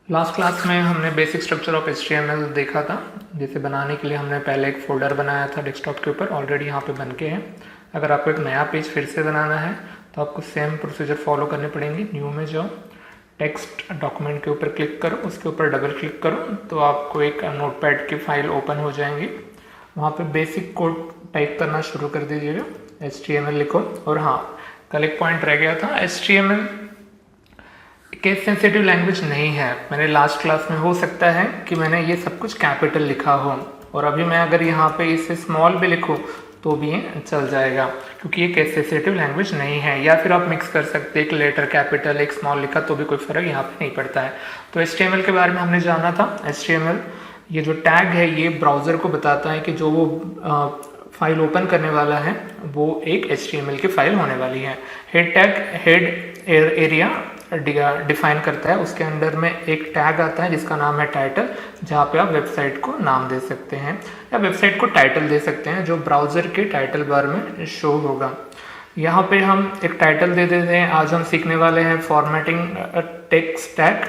Last class में हमने basic structure of HTML देखा था, जिसे बनाने के लिए हमने पहले एक फोल्डर बनाया था डेस्कटॉप के ऊपर, ऑलरेडी यहाँ पे बन के है। अगर आपको एक नया पेज फिर से बनाना है तो आपको सेम प्रोसीजर फॉलो करनी पड़ेंगी। न्यू में जाओ, टेक्स्ट डॉक्यूमेंट के ऊपर क्लिक करो, उसके ऊपर डबल क्लिक करो तो आपको एक नोटपैड की फाइल ओपन हो जाएंगी। वहाँ पे बेसिक कोड टाइप करना शुरू कर दीजिएगा, HTML लिखो। और हाँ, कल एक पॉइंट रह गया था, HTML केस सेंसिटिव लैंग्वेज नहीं है। मैंने लास्ट क्लास में हो सकता है कि मैंने ये सब कुछ कैपिटल लिखा हो, और अभी मैं अगर यहाँ पे इसे स्मॉल भी लिखूँ तो भी ये चल जाएगा, क्योंकि ये केस सेंसिटिव लैंग्वेज नहीं है। या फिर आप मिक्स कर सकते, एक लेटर कैपिटल एक स्मॉल लिखा तो भी कोई फर्क यहाँ पे नहीं पड़ता है। तो HTML के बारे में हमने जाना था। HTML ये जो टैग है ये ब्राउज़र को बताता है कि जो वो फाइल ओपन करने वाला है वो एक HTML की फाइल होने वाली है। Head tag head area define करता है, उसके अंडर में एक टैग आता है जिसका नाम है टाइटल, जहाँ पे आप वेबसाइट को नाम दे सकते हैं या वेबसाइट को टाइटल दे सकते हैं जो ब्राउज़र के टाइटल बार में शो होगा। यहाँ पे हम एक टाइटल दे देते हैं। आज हम सीखने वाले हैं फॉर्मेटिंग टेक्स्ट टैग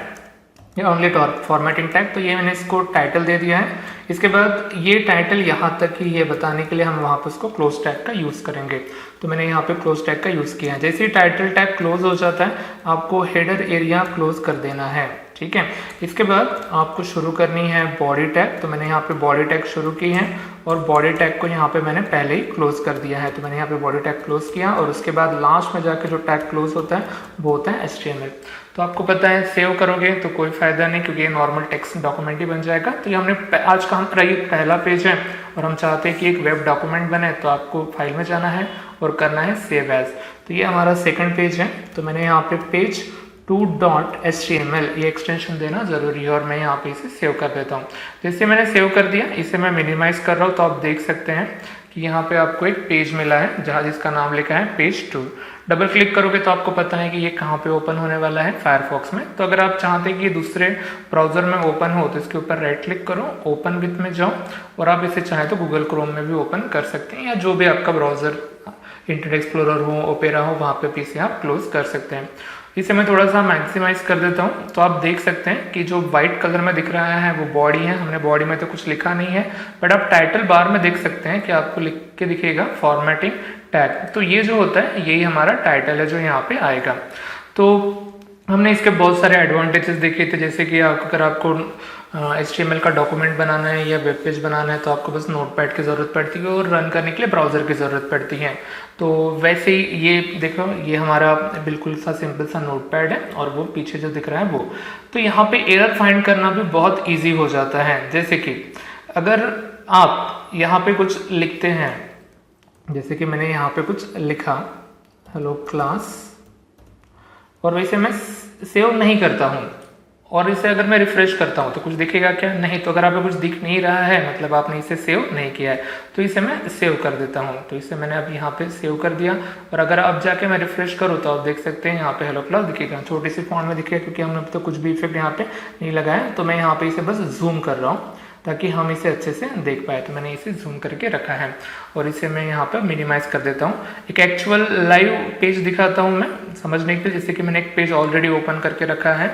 या ओनली फॉर्मेटिंग टैग। तो ये मैंने इसको टाइटल दे दिया है। इसके बाद ये टाइटल यहाँ तक ही, ये बताने के लिए हम वहाँ पर उसको क्लोज टैग का यूज़ करेंगे। तो मैंने यहाँ पे क्लोज टैग का यूज़ किया है। जैसे ही टाइटल टैग क्लोज हो जाता है आपको हेडर एरिया क्लोज कर देना है, ठीक है। इसके बाद आपको शुरू करनी है बॉडी टैग। तो मैंने यहाँ पे बॉडी टैग शुरू की है और बॉडी टैग को यहाँ पे मैंने पहले ही क्लोज कर दिया है। तो मैंने यहाँ पे बॉडी टैग क्लोज किया और उसके बाद लास्ट में जाके जो टैग क्लोज होता है वो होता है HTML। तो आपको पता है सेव करोगे तो कोई फायदा नहीं, क्योंकि ये नॉर्मल टेक्स्ट डॉक्यूमेंट ही बन जाएगा। तो ये हमने आज का हमारा ये पहला पेज है और हम चाहते हैं कि एक वेब डॉक्यूमेंट बने, तो आपको फाइल में जाना है और करना है सेव एज। तो ये हमारा सेकंड पेज है। तो मैंने यहाँ पे पेज 2.html ये एक्सटेंशन देना जरूरी है और मैं यहाँ पे इसे सेव कर देता हूँ। जैसे मैंने सेव कर दिया, इसे मैं मिनिमाइज कर रहा हूँ तो आप देख सकते हैं कि यहाँ पे आपको एक पेज मिला है जहाँ जिसका नाम लिखा है पेज 2। डबल क्लिक करोगे तो आपको पता है कि ये कहाँ पे ओपन होने वाला है, फायरफॉक्स में। तो अगर आप चाहते हैं कि ये दूसरे ब्राउजर में ओपन हो तो इसके ऊपर राइट क्लिक करो, ओपन विथ में जाओ और आप इसे चाहे तो गूगल क्रोम में भी ओपन कर सकते हैं या जो भी आपका ब्राउजर, इंटरनेट एक्सप्लोरर हो, ओपेरा हो, वहाँ पे भी इसे आप क्लोज कर सकते हैं। इसे मैं थोड़ा सा मैक्सिमाइज कर देता हूँ तो आप देख सकते हैं कि जो व्हाइट कलर में दिख रहा है वो बॉडी है। हमने बॉडी में तो कुछ लिखा नहीं है, बट आप टाइटल बार में देख सकते हैं कि आपको लिख के दिखेगा फॉर्मेटिंग टैग। तो ये जो होता है यही हमारा टाइटल है जो यहाँ पे आएगा। तो हमने इसके बहुत सारे एडवांटेजेस देखे थे, जैसे कि अगर आपको HTML का डॉक्यूमेंट बनाना है या वेब पेज बनाना है तो आपको बस नोटपैड की ज़रूरत पड़ती है और रन करने के लिए ब्राउज़र की ज़रूरत पड़ती है। तो वैसे ही ये देखो, ये हमारा बिल्कुल सा सिंपल सा नोटपैड है और वो पीछे जो दिख रहा है वो। तो यहाँ पे एरर फाइंड करना भी बहुत ईजी हो जाता है। जैसे कि अगर आप यहाँ पे कुछ लिखते हैं, जैसे कि मैंने यहाँ पे कुछ लिखा हेलो क्लास, और वैसे मैं सेव नहीं करता हूँ और इसे अगर मैं रिफ्रेश करता हूँ तो कुछ दिखेगा क्या? नहीं। तो अगर आपको कुछ दिख नहीं रहा है मतलब आपने इसे सेव नहीं किया है। तो इसे मैं सेव कर देता हूँ। तो इसे मैंने अब यहाँ पे सेव कर दिया और अगर अब जाके मैं रिफ्रेश करूँ तो आप देख सकते हैं यहाँ पे हेलो क्लास दिखेगा, छोटी सी फॉन्ट में दिखेगा क्योंकि हमने अब तो कुछ भी इफेक्ट यहाँ पे नहीं लगाया। तो मैं यहाँ पे इसे बस जूम कर रहा हूँ ताकि हम इसे अच्छे से देख पाए। तो मैंने इसे जूम करके रखा है और इसे मैं यहाँ पर मिनिमाइज कर देता हूँ। एक एक्चुअल लाइव पेज दिखाता हूँ मैं समझने के लिए। जैसे कि मैंने एक पेज ऑलरेडी ओपन करके रखा है,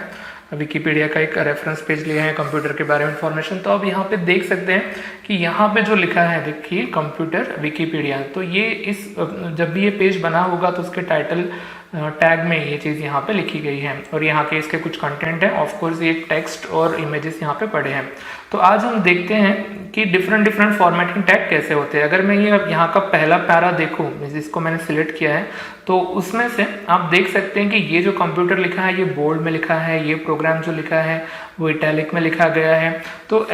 विकीपीडिया का एक रेफरेंस पेज लिया है कंप्यूटर के बारे में इंफॉर्मेशन। तो आप यहाँ पे देख सकते हैं कि यहाँ पे जो लिखा है देखिए कंप्यूटर विकीपीडिया। तो ये इस जब भी ये पेज बना होगा तो उसके टाइटल टैग में ये चीज़ यहाँ पे लिखी गई है और यहाँ के इसके कुछ कंटेंट है। ऑफ कोर्स ये टेक्स्ट और इमेजेस यहाँ पे पड़े हैं। तो आज हम देखते हैं कि डिफरेंट फॉर्मेटिंग टैग कैसे होते हैं। अगर मैं ये यहाँ का पहला पैरा देखूँ, जिसको मैंने सिलेक्ट किया है, तो उसमें से आप देख सकते हैं कि ये जो कंप्यूटर लिखा है ये बोल्ड में लिखा है, ये प्रोग्राम जो लिखा है वो इटैलिक में लिखा गया है। तो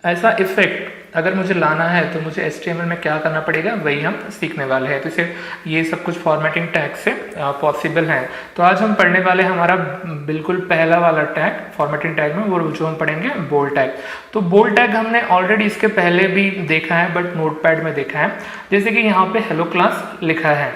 ऐसा इफेक्ट अगर मुझे लाना है तो मुझे HTML में क्या करना पड़ेगा वही हम सीखने वाले हैं। तो इसे ये सब कुछ फॉर्मेटिंग टैग से पॉसिबल है। तो आज हम पढ़ने वाले हमारा बिल्कुल पहला वाला टैग फॉर्मेटिंग टैग में, वो जो हम पढ़ेंगे बोल्ड टैग। तो बोल्ड टैग हमने ऑलरेडी इसके पहले भी देखा है बट नोटपैड में देखा है। जैसे कि यहाँ पे हेलो क्लास लिखा है,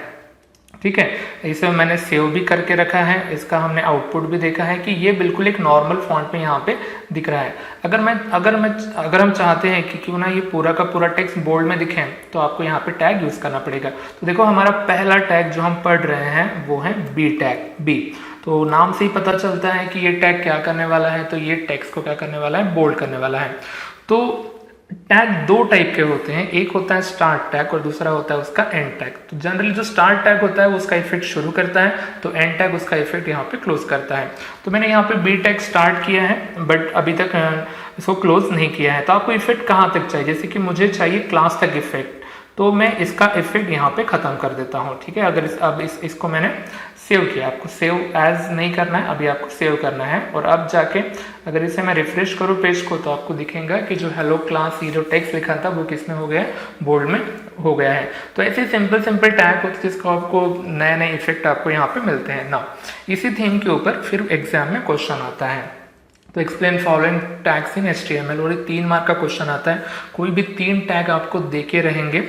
ठीक है, इसे मैंने सेव भी करके रखा है। इसका हमने आउटपुट भी देखा है कि ये बिल्कुल एक नॉर्मल फॉन्ट में यहाँ पे दिख रहा है। अगर हम चाहते हैं कि क्यों ना ये पूरा का पूरा टेक्स्ट बोल्ड में दिखे तो आपको यहाँ पे टैग यूज करना पड़ेगा। तो देखो हमारा पहला टैग जो हम पढ़ रहे हैं वो है बी टैग, बी। तो नाम से ही पता चलता है कि ये टैग क्या करने वाला है, तो ये टेक्स्ट को क्या करने वाला है, बोल्ड करने वाला है। तो टैग दो टाइप के होते हैं, एक होता है स्टार्ट टैग और दूसरा होता है उसका एंड टैग। तो जनरली जो स्टार्ट टैग होता है वो उसका इफेक्ट शुरू करता है, तो एंड टैग उसका इफेक्ट यहाँ पे क्लोज करता है। तो मैंने यहाँ पे बी टैग स्टार्ट किया है बट अभी तक इसको क्लोज नहीं किया है। तो आपको इफेक्ट कहाँ तक चाहिए, जैसे कि मुझे चाहिए क्लास तक इफेक्ट, तो मैं इसका इफेक्ट यहाँ पे खत्म कर देता हूँ, ठीक है। अगर इसको मैंने सेव किया, आपको सेव एज नहीं करना है, अभी आपको सेव करना है। और अब जाके अगर इसे मैं रिफ्रेश करूँ पेज को, तो आपको दिखेगा कि जो हेलो क्लास ये जो टेक्स्ट लिखा था वो किसमें हो गया, बोल्ड में हो गया है। तो ऐसे सिंपल सिंपल टैग होते हैं जिसको आपको नए नए इफेक्ट आपको यहाँ पे मिलते हैं ना। इसी थीम के ऊपर फिर एग्जाम में क्वेश्चन आता है, तो एक्सप्लेन फॉलोइंग टैग्स इन HTML, और 3 मार्क का क्वेश्चन आता है। कोई भी 3 टैग आपको देके रहेंगे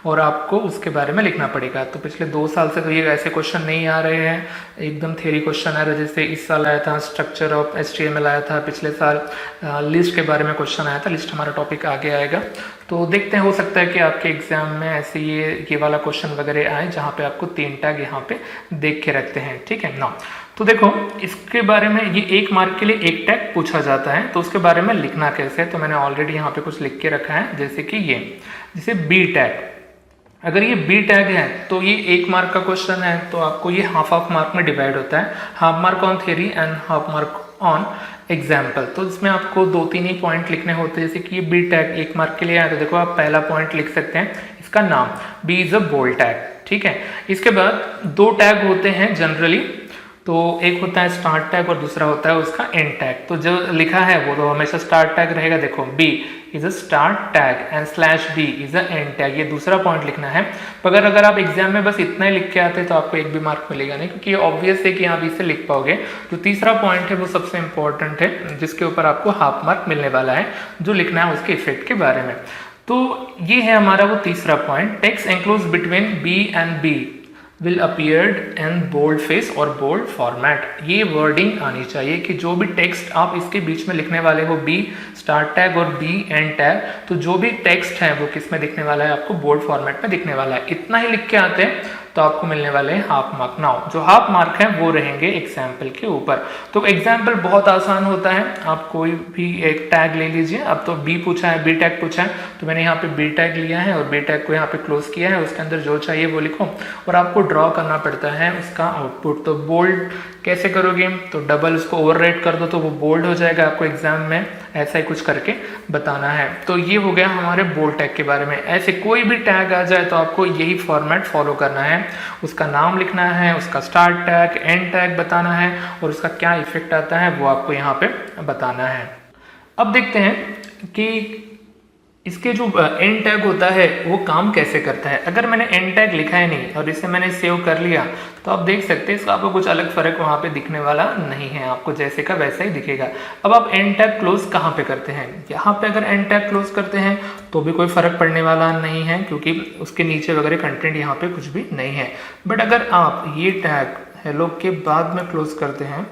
और आपको उसके बारे में लिखना पड़ेगा। तो पिछले 2 साल से तो ये ऐसे क्वेश्चन नहीं आ रहे हैं, एकदम थ्योरी क्वेश्चन आ रहे हैं। जैसे इस साल आया था स्ट्रक्चर ऑफ HTML आया था, पिछले साल लिस्ट के बारे में क्वेश्चन आया था, लिस्ट हमारा टॉपिक आगे आएगा। तो देखते हैं, हो सकता है कि आपके एग्जाम में ऐसे ये वाला क्वेश्चन वगैरह आए जहाँ पे आपको 3 टैग यहाँ पे देख के रखते हैं, ठीक है ना। तो देखो इसके बारे में, ये 1 मार्क के लिए 1 टैग पूछा जाता है, तो उसके बारे में लिखना कैसे है, तो मैंने ऑलरेडी यहाँ पे कुछ लिख के रखा है। जैसे कि ये, जैसे बी टैग, अगर ये बी टैग है तो ये 1 मार्क का क्वेश्चन है, तो आपको ये हाफ मार्क में डिवाइड होता है, half mark on theory and half mark on example. तो इसमें आपको 2-3 ही पॉइंट लिखने होते हैं। जैसे कि ये बी टैग 1 मार्क के लिए आया, तो देखो आप पहला पॉइंट लिख सकते हैं, इसका नाम B is a bold tag, ठीक है। इसके बाद 2 टैग होते हैं जनरली, तो एक होता है स्टार्ट टैग और दूसरा होता है उसका एंड टैग। तो जो लिखा है वो तो हमेशा स्टार्ट टैग रहेगा। देखो B is a start tag and /b is a end tag, ये दूसरा पॉइंट लिखना है। मगर अगर आप एग्जाम में बस इतना ही लिख के आते तो आपको 1 भी मार्क मिलेगा नहीं, क्योंकि ये ऑब्वियस है कि आप इसे लिख पाओगे। जो तीसरा पॉइंट है वो सबसे इंपॉर्टेंट है, जिसके ऊपर आपको हाफ मार्क मिलने वाला है, जो लिखना है उसके इफेक्ट के बारे में। तो ये है हमारा वो तीसरा point, text enclose between B and B will appeared in bold face और bold format। ये वर्डिंग आनी चाहिए कि जो भी टेक्स्ट आप इसके बीच में लिखने वाले हो, बी स्टार्ट टैग और बी एंड टैग, तो जो भी टेक्स्ट है वो किस में दिखने वाला है, आपको बोल्ड फॉर्मेट में दिखने वाला है। इतना ही लिख के आते हैं तो आपको मिलने वाले हैं हाफ मार्क। नाउ जो हाफ मार्क है वो रहेंगे एग्जाम्पल के ऊपर। तो एग्जाम्पल बहुत आसान होता है, आप कोई भी एक टैग ले लीजिए। अब तो बी पूछा है, बी टैग पूछा है, तो मैंने यहाँ पे बी टैग लिया है और बी टैग को यहाँ पे क्लोज किया है। उसके अंदर जो चाहिए वो लिखो और आपको ड्रॉ करना पड़ता है उसका आउटपुट। तो बोल्ड कैसे करोगे, तो डबल उसको ओवरराइट कर दो तो वो बोल्ड हो जाएगा। आपको एग्जाम में ऐसा ही कुछ करके बताना है। तो ये हो गया हमारे बोल्ड टैग के बारे में। ऐसे कोई भी टैग आ जाए तो आपको यही फॉर्मेट फॉलो करना है, उसका नाम लिखना है, उसका स्टार्ट टैग एंड टैग बताना है और उसका क्या इफेक्ट आता है वो आपको यहाँ पे बताना है। अब देखते हैं कि इसके जो एंड टैग होता है वो काम कैसे करता है। अगर मैंने एंड टैग लिखा है नहीं और इसे मैंने सेव कर लिया तो आप देख सकते हैं इसका आपको कुछ अलग फर्क वहाँ पे दिखने वाला नहीं है, आपको जैसे का वैसा ही दिखेगा। अब आप एंड टैग क्लोज कहाँ पे करते हैं, यहाँ पे अगर एंड टैग क्लोज करते हैं तो भी कोई फर्क पड़ने वाला नहीं है, क्योंकि उसके नीचे वगैरह कंटेंट यहाँ पे कुछ भी नहीं है। बट अगर आप ये टैग हेलो के बाद में क्लोज करते हैं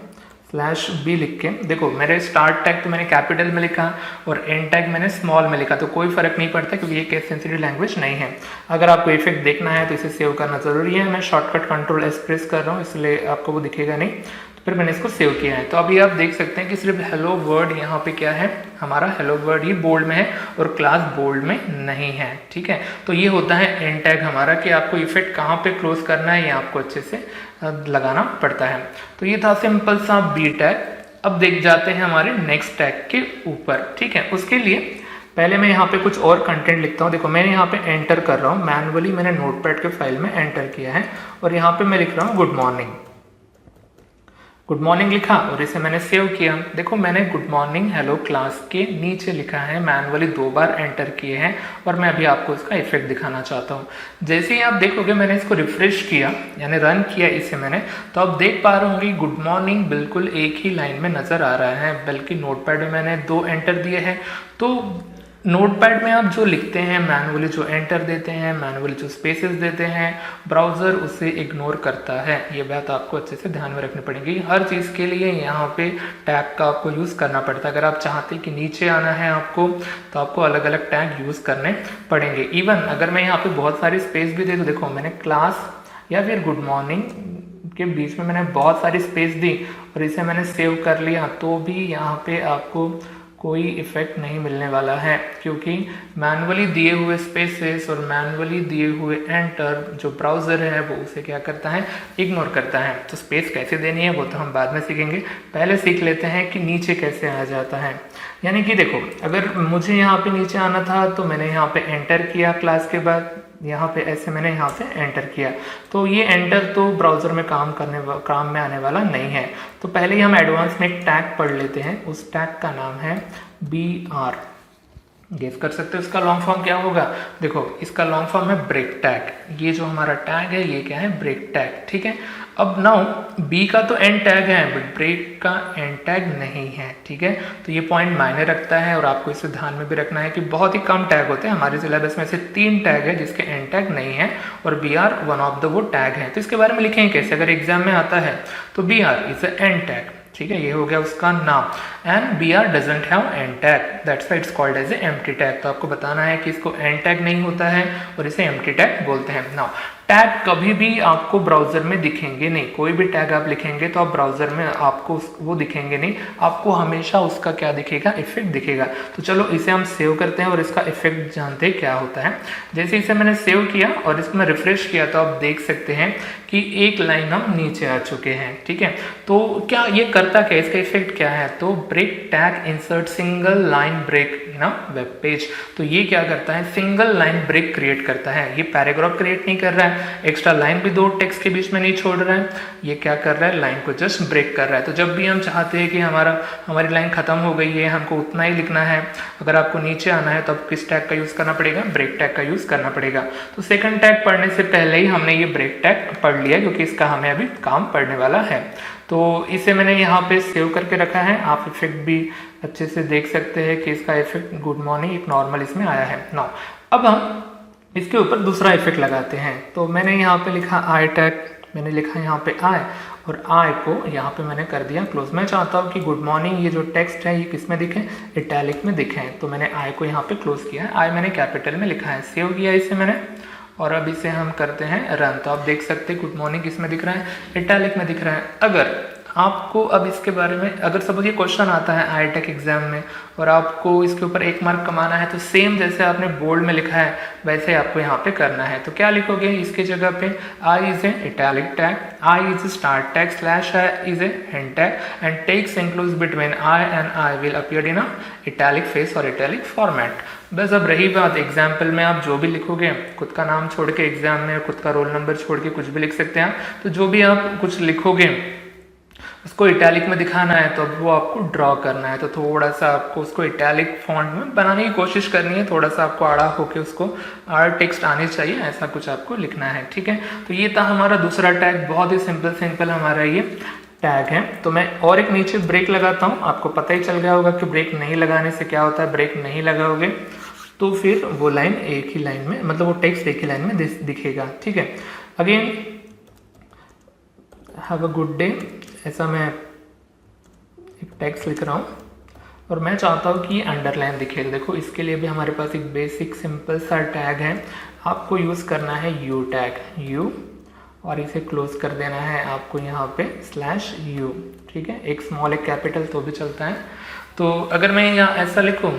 /b लिख के, देखो मेरे स्टार्ट टैग तो मैंने कैपिटल में लिखा और एंड टैग मैंने स्मॉल में लिखा, तो कोई फर्क नहीं पड़ता क्योंकि ये केस सेंसिटिव लैंग्वेज नहीं है। अगर आपको इफेक्ट देखना है तो इसे सेव करना जरूरी है। मैं शॉर्टकट Ctrl+S प्रेस कर रहा हूँ इसलिए आपको वो दिखेगा नहीं, तो फिर मैंने इसको सेव किया है। तो अभी आप देख सकते हैं कि सिर्फ हेलो वर्ड यहाँ पे क्या है, हमारा हेलो वर्ड ये बोल्ड में है और क्लास बोल्ड में नहीं है, ठीक है। तो ये होता है एंड टैग हमारा, कि आपको इफेक्ट कहाँ पे क्लोज करना है ये आपको अच्छे से लगाना पड़ता है। तो ये था सिंपल सा बी टैग। अब देख जाते हैं हमारे नेक्स्ट टैग के ऊपर, ठीक है। उसके लिए पहले मैं यहाँ पे कुछ और कंटेंट लिखता हूँ। देखो मैंने यहाँ पे एंटर कर रहा हूँ मैनुअली, मैंने नोटपैड के फाइल में एंटर किया है और यहाँ पे मैं लिख रहा हूँ गुड मॉर्निंग। गुड मॉर्निंग लिखा और इसे मैंने सेव किया। देखो मैंने गुड मॉर्निंग हेलो क्लास के नीचे लिखा है, मैनुअली 2 बार एंटर किए हैं और मैं अभी आपको इसका इफेक्ट दिखाना चाहता हूँ। जैसे ही आप देखोगे मैंने इसको रिफ्रेश किया यानी रन किया इसे मैंने, तो आप देख पा रहे होंगे गुड मॉर्निंग बिल्कुल एक ही लाइन में नजर आ रहा है, बल्कि नोटपैड में मैंने 2 एंटर दिए हैं। तो नोटपैड में आप जो लिखते हैं मैनुअली जो एंटर देते हैं, मैनुअली जो स्पेसेस देते हैं, ब्राउज़र उसे इग्नोर करता है। ये बात आपको अच्छे से ध्यान में रखनी पड़ेगी। हर चीज़ के लिए यहाँ पे टैग का आपको यूज़ करना पड़ता है। अगर आप चाहते कि नीचे आना है आपको तो आपको अलग अलग टैग यूज़ करने पड़ेंगे। इवन अगर मैं यहाँ पे बहुत सारी स्पेस भी दे दूँ, देखो मैंने क्लास या फिर गुड मॉर्निंग के बीच में मैंने बहुत सारी स्पेस दी और इसे मैंने सेव कर लिया, तो भी यहाँ पे आपको कोई इफेक्ट नहीं मिलने वाला है, क्योंकि मैनुअली दिए हुए स्पेसेस और मैनुअली दिए हुए एंटर जो ब्राउज़र है वो उसे क्या करता है, इग्नोर करता है। तो स्पेस कैसे देनी है वो तो हम बाद में सीखेंगे, पहले सीख लेते हैं कि नीचे कैसे आ जाता है। यानी कि देखो, अगर मुझे यहाँ पे नीचे आना था तो मैंने यहाँ पे एंटर किया, क्लास के बाद यहाँ पे ऐसे मैंने यहाँ पे एंटर किया, तो ये एंटर तो ब्राउज़र में काम में आने वाला नहीं है। तो पहले ही हम एडवांस में एक टैग पढ़ लेते हैं, उस टैग का नाम है BR। गेस कर सकते हो इसका लॉन्ग फॉर्म क्या होगा? देखो, इसका लॉन्ग फॉर्म है ब्रेक टैग। ये जो हमारा टैग है ये क्या है? ब्रेक टैग, ठीक है। अब नाउ बी का तो एंड टैग है बट ब्रेक का एंड टैग नहीं है, ठीक है। तो ये पॉइंट मायने रखता है और आपको इसे ध्यान में भी रखना है कि बहुत ही कम टैग होते हैं। हमारे सिलेबस में से 3 टैग है जिसके एंड टैग नहीं है और BR वन ऑफ द वो टैग है। तो इसके बारे में लिखेंगे कैसे? अगर एग्जाम में आता है तो BR is a end tag, ठीक है, ये हो गया उसका नाम। And BR doesn't have end tag, that's why it's called as a empty tag. तो आपको बताना है कि इसको एंड टैग नहीं होता है और इसे एम्प्टी टैग बोलते हैं। नाउ टैग कभी भी आपको ब्राउजर में दिखेंगे नहीं, कोई भी टैग आप लिखेंगे तो आप ब्राउजर में आपको वो दिखेंगे नहीं, आपको हमेशा उसका क्या दिखेगा? इफेक्ट दिखेगा। तो चलो इसे हम सेव करते हैं और इसका इफेक्ट जानते हैं क्या होता है। जैसे इसे मैंने सेव किया और इसको मैं रिफ्रेश किया तो आप देख सकते हैं कि एक लाइन हम नीचे आ चुके हैं, ठीक है। तो क्या ये करता क्या, इसका इफेक्ट क्या है? तो break tag insert single line break in a web page. तो ये क्या करता है? सिंगल लाइन ब्रेक क्रिएट करता है। ये पैराग्राफ क्रिएट नहीं कर रहा है, एक्स्ट्रा लाइन भी 2 टेक्स्ट के बीच में नहीं छोड़ रहा है, ये क्या कर रहा है? लाइन को जस्ट ब्रेक कर रहा है। तो जब भी हम चाहते हैं कि हमारी लाइन खत्म हो गई है, हमको उतना ही लिखना है, अगर आपको नीचे आना है तो आपको किस टैग का यूज करना पड़ेगा? ब्रेक टैग का यूज करना पड़ेगा। तो सेकंड टैग पढ़ने से पहले ही हमने ये ब्रेक टैग पढ़ लिया क्योंकि इसका हमें अभी काम पढ़ने वाला है। तो इसे मैंने यहाँ पे सेव करके रखा है। आप इफेक्ट भी अच्छे से देख सकते हैं कि इसका इफेक्ट गुड मॉर्निंग एक नॉर्मल इसमें आया है। नाउ अब हम इसके ऊपर दूसरा इफेक्ट लगाते हैं। तो मैंने यहाँ पे लिखा आई टैग, मैंने लिखा यहाँ पे आई और आई को यहाँ पे मैंने कर दिया क्लोज। मैं चाहता हूँ कि गुड मॉर्निंग ये जो टेक्स्ट है ये किस में दिखे? इटैलिक में दिखे। तो मैंने आई को यहाँ पे क्लोज किया है, आई मैंने कैपिटल में लिखा है, सेव किया इसे मैंने और अब इसे हम करते हैं रन। तो आप देख सकते हैं गुड मॉर्निंग किस में दिख रहा है? इटैलिक में दिख रहा है। अगर आपको अब इसके बारे में, अगर सपोज ये क्वेश्चन आता है आई टेक एग्जाम में और आपको इसके ऊपर 1 मार्क कमाना है, तो सेम जैसे आपने बोल्ड में लिखा है वैसे आपको यहाँ पे करना है। तो क्या लिखोगे इसके जगह पे? I is a italic tag, I is a start tag, slash I is a end tag and text includes between I and I will appear in a italic face or italic format. बस अब रही बात example में आप जो भी लिखोगे, खुद का नाम छोड़ के एग्जाम में खुद का रोल नंबर छोड़ के कुछ भी लिख सकते हैं। तो जो भी आप कुछ लिखोगे उसको इटैलिक में दिखाना है तो वो आपको ड्रॉ करना है। तो थोड़ा सा आपको उसको इटैलिक फॉन्ट में बनाने की कोशिश करनी है, थोड़ा सा आपको आड़ा होके उसको आड़ टेक्स्ट आनी चाहिए, ऐसा कुछ आपको लिखना है, ठीक है। तो ये था हमारा दूसरा टैग, बहुत ही सिंपल हमारा ये टैग है। तो मैं और एक नीचे ब्रेक लगाता हूँ, आपको पता ही चल गया होगा कि ब्रेक नहीं लगाने से क्या होता है। ब्रेक नहीं लगाओगे तो फिर वो लाइन एक ही लाइन में, मतलब वो टेक्स्ट एक ही लाइन में दिखेगा, ठीक है। Again have a good day, ऐसा मैं एक टेक्स्ट लिख रहा हूँ और मैं चाहता हूँ कि ये अंडरलाइन दिखे। देखो इसके लिए भी हमारे पास एक बेसिक सिंपल सा टैग है, आपको यूज़ करना है यू टैग, यू, और इसे क्लोज कर देना है आपको यहाँ पे स्लैश यू, ठीक है। एक स्मॉल एक कैपिटल तो भी चलता है। तो अगर मैं यहाँ ऐसा लिखूँ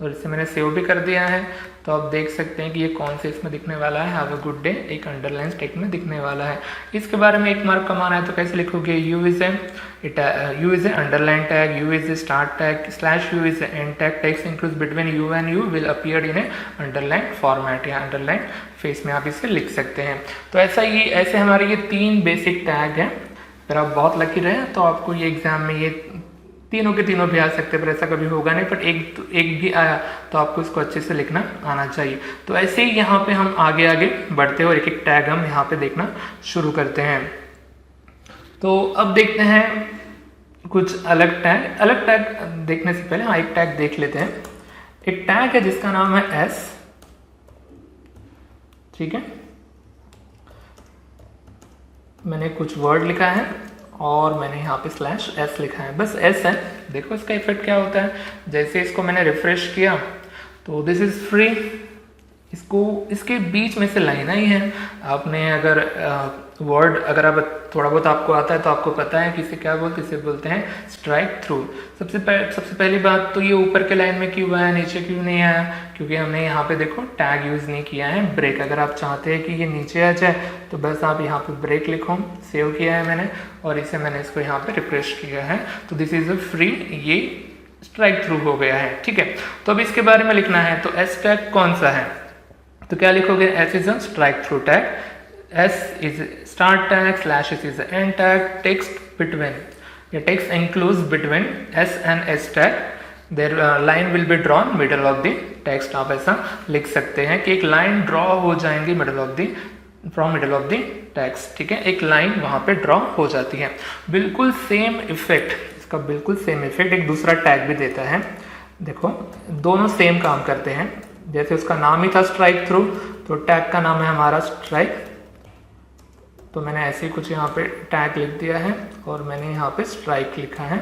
और इसे मैंने सेव भी कर दिया है तो आप देख सकते हैं कि ये कौन से इसमें दिखने वाला है, हैव अ गुड डे एक अंडरलाइन टेक्स्ट में दिखने वाला है। इसके बारे में 1 मार्क कमाना है तो कैसे लिखोगे? You is a underline tag, you is a start tag, slash U is a end tag, text includes between you and you will appear in A underline format या अंडरलाइन फेस में आप इसे लिख सकते हैं। तो ऐसे हमारे ये 3 बेसिक टैग हैं। अगर आप बहुत लकी रहे तो आपको ये एग्जाम में ये तीनों के तीनों भी आ सकते हैं, पर ऐसा कभी होगा नहीं, पर एक भी आया तो आपको इसको अच्छे से लिखना आना चाहिए। तो ऐसे ही यहाँ पे हम आगे बढ़ते हैं और एक टैग हम यहाँ पे देखना शुरू करते हैं। तो अब देखते हैं कुछ अलग टैग देखने से पहले एक टैग देख लेते हैं। एक टैग है जिसका नाम है एस, ठीक है। मैंने कुछ वर्ड लिखा है और मैंने यहाँ पे स्लैश एस लिखा है, बस एस है। देखो इसका इफेक्ट क्या होता है, जैसे इसको मैंने रिफ्रेश किया तो दिस इज फ्री, इसके बीच में से लाइन ही है। आपने अगर वर्ड अगर आप थोड़ा बहुत आपको आता है तो आपको पता है कि इसे क्या बोलते हैं, इसे बोलते हैं स्ट्राइक थ्रू। सबसे पहली बात तो ये ऊपर के लाइन में क्यों आया, नीचे क्यों नहीं आया, क्योंकि हमने यहाँ पे देखो टैग यूज़ नहीं किया है ब्रेक। अगर आप चाहते हैं कि ये नीचे आ जाए तो बस आप यहाँ पे ब्रेक लिखो, सेव किया है मैंने और इसे मैंने इसको यहाँ पे रिफ्रेश किया है तो दिस इज अ फ्री, ये स्ट्राइक थ्रू हो गया है। ठीक है, तो अब इसके बारे में लिखना है तो एस टैग कौन सा है, तो क्या लिखोगे, S is a strike through tag, S is start tag, slash is end tag, text between, ये text includes between S and S tag, there line will be drawn middle of the text. आप ऐसा लिख सकते हैं कि एक line draw हो जाएंगी middle of the from middle of the text. ठीक है, एक लाइन वहां पे ड्रॉ हो जाती है। बिल्कुल सेम इफेक्ट, इसका बिल्कुल सेम इफेक्ट एक दूसरा टैग भी देता है। देखो दोनों सेम काम करते हैं, जैसे उसका नाम ही था स्ट्राइक थ्रू तो टैग का नाम है हमारा स्ट्राइक, तो मैंने ऐसे ही कुछ यहाँ पे टैग लिख दिया है और मैंने यहाँ पे स्ट्राइक लिखा है।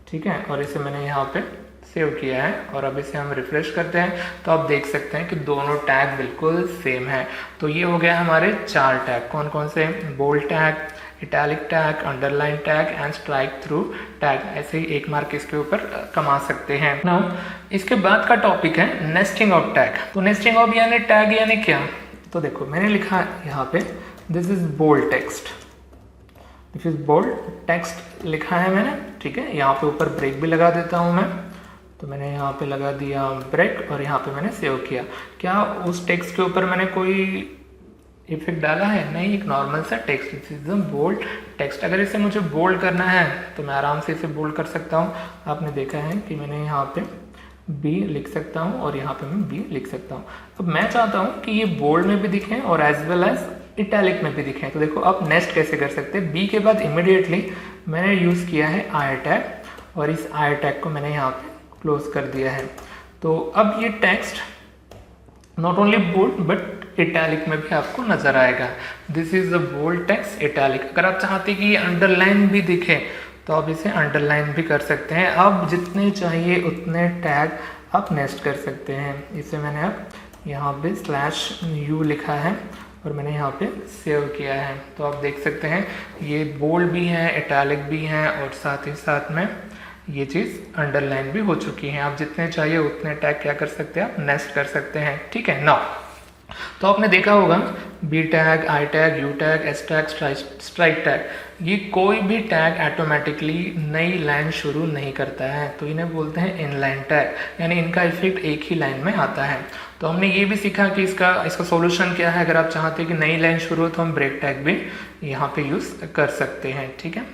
ठीक है, और इसे मैंने यहाँ पे सेव किया है और अब इसे हम रिफ्रेश करते हैं तो आप देख सकते हैं कि दोनों टैग बिल्कुल सेम है। तो ये हो गया हमारे 4 टैग, कौन कौन से, bold tag, italic tag, underline tag and strike through tag. ऐसे ही 1 मार्क इसके ऊपर कमा सकते हैं। नाउ इसके बाद का टॉपिक है नेस्टिंग ऑफ टैग। तो नेस्टिंग ऑफ यानी टैग यानी क्या, तो देखो मैंने लिखा यहाँ पे this is bold text, this is bold text लिखा है मैंने। ठीक है, यहाँ पे ऊपर ब्रेक भी लगा देता हूँ मैं, तो मैंने यहाँ पे लगा दिया ब्रेक और यहाँ पे मैंने सेव किया। क्या उस टेक्स्ट के ऊपर मैंने कोई इफेक्ट डाला है, नहीं, एक नॉर्मल सा text, this is a bold text. अगर इसे मुझे बोल्ड करना है तो मैं आराम से इसे बोल्ड कर सकता हूँ। आपने देखा है कि मैंने यहाँ पे बी लिख सकता हूँ और यहाँ पे मैं बी लिख सकता हूँ। अब मैं चाहता हूँ कि ये बोल्ड में भी दिखें और एज वेल एज इटैलिक में भी दिखें। तो देखो आप नेक्स्ट कैसे कर सकते हैं, बी के बाद इमिडिएटली मैंने यूज़ किया है आई टैग और इस आई टैग को मैंने यहाँ पे क्लोज कर दिया है। तो अब ये text not only bold but italic में भी आपको नजर आएगा। This is the bold text italic. अगर आप चाहते हैं कि ये अंडरलाइन भी दिखे तो आप इसे अंडरलाइन भी कर सकते हैं। अब जितने चाहिए उतने टैग आप नेस्ट कर सकते हैं। इसे मैंने अब यहाँ पे स्लैश यू लिखा है और मैंने यहाँ पे सेव किया है। तो आप देख सकते हैं ये बोल्ड भी है, इटैलिक भी है और साथ ही साथ में ये चीज़ अंडरलाइन भी हो चुकी है। आप जितने चाहिए उतने टैग क्या कर सकते हैं, आप नेस्ट कर सकते हैं। ठीक है ना, तो आपने देखा होगा B tag, I tag, U tag, S tag, strike tag, ये कोई भी टैग ऑटोमेटिकली नई लाइन शुरू नहीं करता है, तो इन्हें बोलते हैं इनलाइन टैग, यानी इनका इफेक्ट एक ही लाइन में आता है। तो हमने ये भी सीखा कि इसका सोल्यूशन क्या है। अगर आप चाहते हैं कि नई लाइन शुरू हो तो हम ब्रेक टैग भी यहाँ पे यूज़ कर सकते हैं। ठीक है।